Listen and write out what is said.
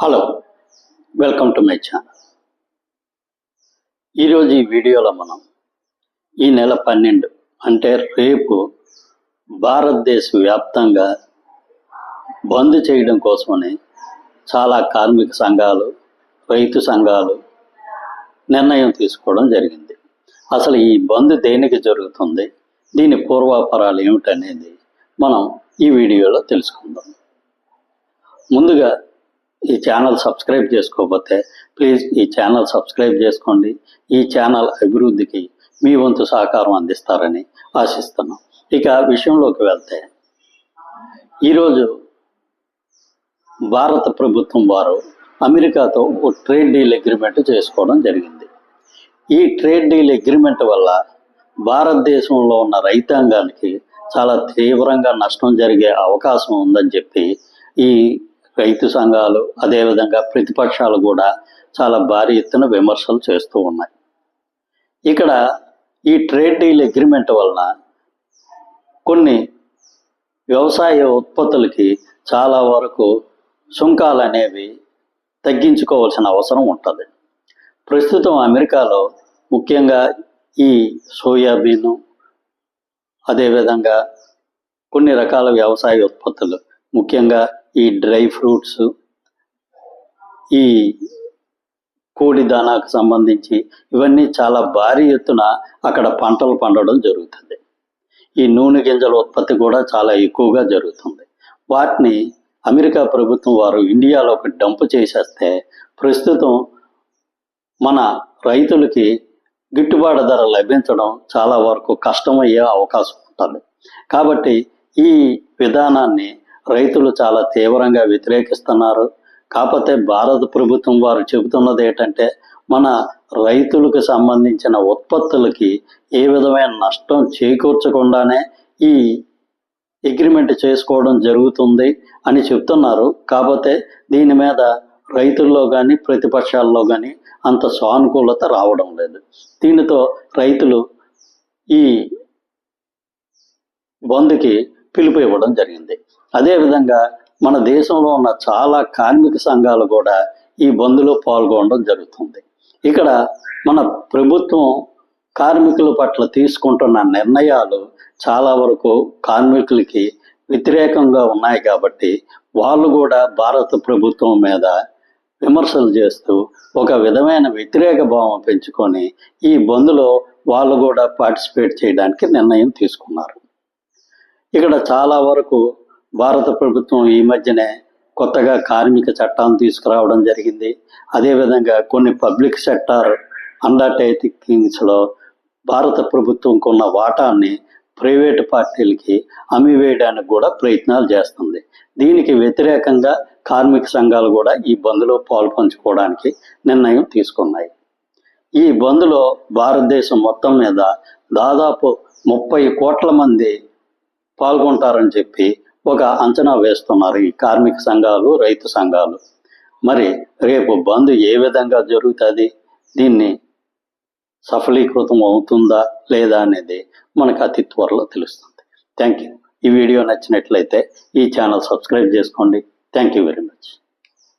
Hello, welcome to my channel. ఈరోజు ఈ వీడియోలో మనం ఈ నెల 12 అంటే రేపు భారతదేశ వ్యాప్తంగా బంద్ చేయడం కోసమని చాలా కార్మిక సంఘాలు, రైతు సంఘాలు నిర్ణయం తీసుకోవడం జరిగింది. అసలు ఈ బంద్ దేనికి జరుగుతుంది, దీని పూర్వాపరాలు ఏమిటనేది మనం ఈ వీడియోలో తెలుసుకుందాం. ముందుగా ఈ ఛానల్ సబ్స్క్రైబ్ చేసుకోకపోతే ప్లీజ్ ఈ ఛానల్ సబ్స్క్రైబ్ చేసుకోండి. ఈ ఛానల్ అభివృద్ధికి మీ వంతు సహకారం అందిస్తారని ఆశిస్తున్నాం. ఇక విషయంలోకి వెళ్తే, ఈరోజు భారత ప్రభుత్వం వారు అమెరికాతో ఒక ట్రేడ్ డీల్ అగ్రిమెంట్ చేసుకోవడం జరిగింది. ఈ ట్రేడ్ డీల్ అగ్రిమెంట్ వల్ల భారతదేశంలో ఉన్న రైతాంగానికి చాలా తీవ్రంగా నష్టం జరిగే అవకాశం ఉందని చెప్పి ఈ రైతు సంఘాలు, అదేవిధంగా ప్రతిపక్షాలు కూడా చాలా భారీ ఎత్తున విమర్శలు చేస్తూ ఉన్నాయి. ఇక్కడ ఈ ట్రేడ్ డీల్ అగ్రిమెంట్ వలన కొన్ని వ్యవసాయ ఉత్పత్తులకి చాలా వరకు సుంకాలు అనేవి తగ్గించుకోవాల్సిన అవసరం ఉంటుంది. ప్రస్తుతం అమెరికాలో ముఖ్యంగా ఈ సోయాబీను, అదేవిధంగా కొన్ని రకాల వ్యవసాయ ఉత్పత్తులు, ముఖ్యంగా ఈ డ్రై ఫ్రూట్స్, ఈ కోడి దానాకు సంబంధించి ఇవన్నీ చాలా భారీ ఎత్తున అక్కడ పంటలు పండడం జరుగుతుంది. ఈ నూనె గింజల ఉత్పత్తి కూడా చాలా ఎక్కువగా జరుగుతుంది. వాటిని అమెరికా ప్రభుత్వం వారు ఇండియాలోకి డంప్ చేసేస్తే ప్రస్తుతం మన రైతులకి గిట్టుబాటు ధర లభించడం చాలా వరకు కష్టమయ్యే అవకాశం ఉంటుంది. కాబట్టి ఈ విధానాన్ని రైతులు చాలా తీవ్రంగా వ్యతిరేకిస్తున్నారు. కాకపోతే భారత ప్రభుత్వం వారు చెబుతున్నది ఏంటంటే, మన రైతులకు సంబంధించిన ఉత్పత్తులకి ఏ విధమైన నష్టం చేకూర్చకుండానే ఈ అగ్రిమెంట్ చేసుకోవడం జరుగుతుంది అని చెప్తున్నారు. కాకపోతే దీని మీద రైతుల్లో కానీ ప్రతిపక్షాల్లో కానీ అంత సానుకూలత రావడం లేదు. దీనితో రైతులు ఈ బంద్కి పిలుపు ఇవ్వడం జరిగింది. అదేవిధంగా మన దేశంలో ఉన్న చాలా కార్మిక సంఘాలు కూడా ఈ బంద్లో పాల్గొనడం జరుగుతుంది. ఇక్కడ మన ప్రభుత్వం కార్మికుల పట్ల తీసుకుంటున్న నిర్ణయాలు చాలా వరకు కార్మికులకి వ్యతిరేకంగా ఉన్నాయి. కాబట్టి వాళ్ళు కూడా భారత ప్రభుత్వం మీద విమర్శలు చేస్తూ ఒక విధమైన వ్యతిరేక భావం పెంచుకొని ఈ బంద్లో వాళ్ళు కూడా పార్టిసిపేట్ చేయడానికి నిర్ణయం తీసుకున్నారు. ఇక్కడ చాలా వరకు భారత ప్రభుత్వం ఈ మధ్యనే కొత్తగా కార్మిక చట్టాన్ని తీసుకురావడం జరిగింది. అదేవిధంగా కొన్ని పబ్లిక్ సెక్టార్ అండర్టేకింగ్స్లో భారత ప్రభుత్వంకు ఉన్న వాటాన్ని ప్రైవేటు పార్టీలకి అమ్మివేయడానికి కూడా ప్రయత్నాలు చేస్తుంది. దీనికి వ్యతిరేకంగా కార్మిక సంఘాలు కూడా ఈ బంద్లో పాల్పంచుకోవడానికి నిర్ణయం తీసుకున్నాయి. ఈ బంద్లో భారతదేశం మొత్తం మీద దాదాపు 30 కోట్ల మంది పాల్గొంటారని చెప్పి ఒక అంచనా వేస్తున్నారు ఈ కార్మిక సంఘాలు, రైతు సంఘాలు. మరి రేపు బంద్ ఏ విధంగా జరుగుతుంది, దీన్ని సఫలీకృతం అవుతుందా లేదా అనేది మనకు అతి త్వరలో తెలుస్తుంది. Thank you. ఈ వీడియో నచ్చినట్లయితే ఈ ఛానల్ సబ్స్క్రైబ్ చేసుకోండి. Thank you very much.